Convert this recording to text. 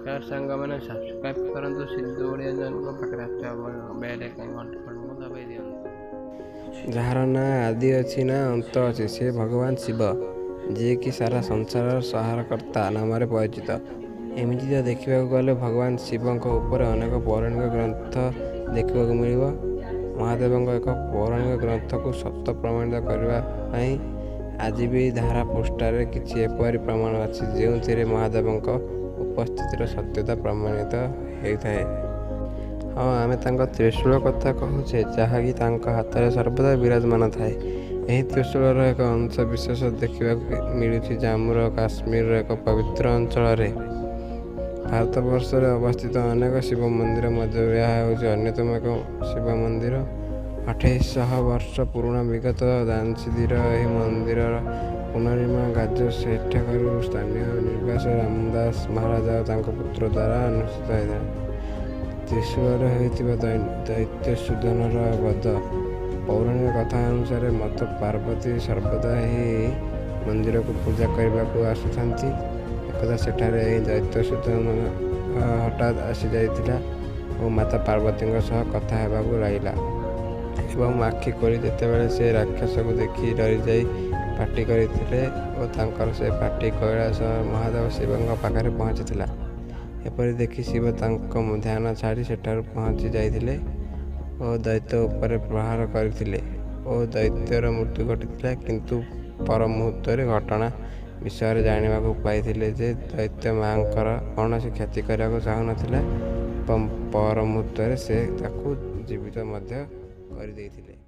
ନମସ୍କାର ସାଙ୍ଗମାନେ, ସବସ୍କ୍ରାଇବ୍ କରନ୍ତୁ ସିଦ୍ଧୁ ଓଡ଼ିଆ ଜଣଙ୍କ ପାଖରେ ଆସିଥିବା ବେଲ୍ ଆଇକନ୍ ଦବାଇ ଦିଅନ୍ତୁ। ଯାହାର ନାଁ ଆଦି ଅଛି ନା ଅନ୍ତ ଅଛି, ସେ ଭଗବାନ ଶିବ, ଯିଏକି ସାରା ସଂସାରର ସଂହାରକର୍ତ୍ତା ନାମରେ ପରିଚିତ। ଏମିତି ତ ଦେଖିବାକୁ ଗଲେ ଭଗବାନ ଶିବଙ୍କ ଉପରେ ଅନେକ ପୌରାଣିକ ଗ୍ରନ୍ଥ ଦେଖିବାକୁ ମିଳିବ। ମହାଦେବଙ୍କ ଏକ ପୌରାଣିକ ଗ୍ରନ୍ଥକୁ ସତ ପ୍ରମାଣିତ କରିବା ପାଇଁ ଆଜି ବି ଧାରା ପୃଷ୍ଠାରେ କିଛି ଏପରି ପ୍ରମାଣ ଅଛି ଯେଉଁଥିରେ ମହାଦେବଙ୍କ ଉପସ୍ଥିତିର ସତ୍ୟତା ପ୍ରମାଣିତ ହୋଇଥାଏ। ହଁ, ଆମେ ତାଙ୍କ ତ୍ରିଶୂଳ କଥା କହୁଛେ, ଯାହାକି ତାଙ୍କ ହାତରେ ସର୍ବଦା ବିରାଜମାନ ଥାଏ। ଏହି ତ୍ରିଶୂଳର ଏକ ଅଂଶ ବିଶେଷ ଦେଖିବାକୁ ମିଳୁଛି ଜାମ୍ମୁର କାଶ୍ମୀରର ଏକ ପବିତ୍ର ଅଞ୍ଚଳରେ। ଭାରତବର୍ଷରେ ଅବସ୍ଥିତ ଅନେକ ଶିବ ମନ୍ଦିର ମଧ୍ୟରୁ ଏହା ହେଉଛି ଅନ୍ୟତମ ଏକ ଶିବ ମନ୍ଦିର। 2800 ବର୍ଷ ପୁରୁଣା ବିଗତ ଦାନସିଦ୍ଧିର ଏହି ମନ୍ଦିରର ପୁନର୍ନିର୍ମାଣ କାର୍ଯ୍ୟ ସେଠାକାର ସ୍ଥାନୀୟ ନିର୍ବାସ ରାମଦାସ ମହାରାଜ ଓ ତାଙ୍କ ପୁତ୍ର ଦ୍ୱାରା ଅନୁଷ୍ଠିତ ହୋଇଥିଲା। ତ୍ରିଶୂଳରେ ହୋଇଥିବା ଦୈତ୍ୟସୂଦନର ବଧ। ପୌରାଣିକ କଥା ଅନୁସାରେ ମାତା ପାର୍ବତୀ ସର୍ବଦା ଏହି ମନ୍ଦିରକୁ ପୂଜା କରିବାକୁ ଆସୁଥାନ୍ତି। ଏକଦା ସେଠାରେ ଏହି ଦୈତ୍ୟସୂଦନ ହଠାତ୍ ଆସିଯାଇଥିଲା ଓ ମାତା ପାର୍ବତୀଙ୍କ ସହ କଥା ହେବାକୁ ଲାଗିଲା ଏବଂ ଆଖି ଖୋଲି ଯେତେବେଳେ ସେ ରାକ୍ଷସକୁ ଦେଖି ଡରିଯାଇ ପାଟି କରିଥିଲେ ଓ ତାଙ୍କର ସେ ପାଟି କୈଳାସ ମହାଦେବ ଶିବଙ୍କ ପାଖରେ ପହଞ୍ଚିଥିଲା। ଏପରି ଦେଖି ଶିବ ତାଙ୍କ ଧ୍ୟାନ ଛାଡ଼ି ସେଠାରୁ ପହଞ୍ଚି ଯାଇଥିଲେ ଓ ଦୈତ୍ୟ ଉପରେ ପ୍ରହାର କରିଥିଲେ ଓ ଦୈତ୍ୟର ମୃତ୍ୟୁ ଘଟିଥିଲା। କିନ୍ତୁ ପର ମୁହୂର୍ତ୍ତରେ ଘଟଣା ବିଷୟରେ ଜାଣିବାକୁ ପାଇଥିଲେ ଯେ ଦୈତ୍ୟ ମାଙ୍କର କୌଣସି କ୍ଷତି କରିବାକୁ ଚାହୁଁନଥିଲା ଏବଂ ପର ମୁହୂର୍ତ୍ତରେ ସେ ତାକୁ ଜୀବିତ ମଧ୍ୟ କରିଦେଇଥିଲେ।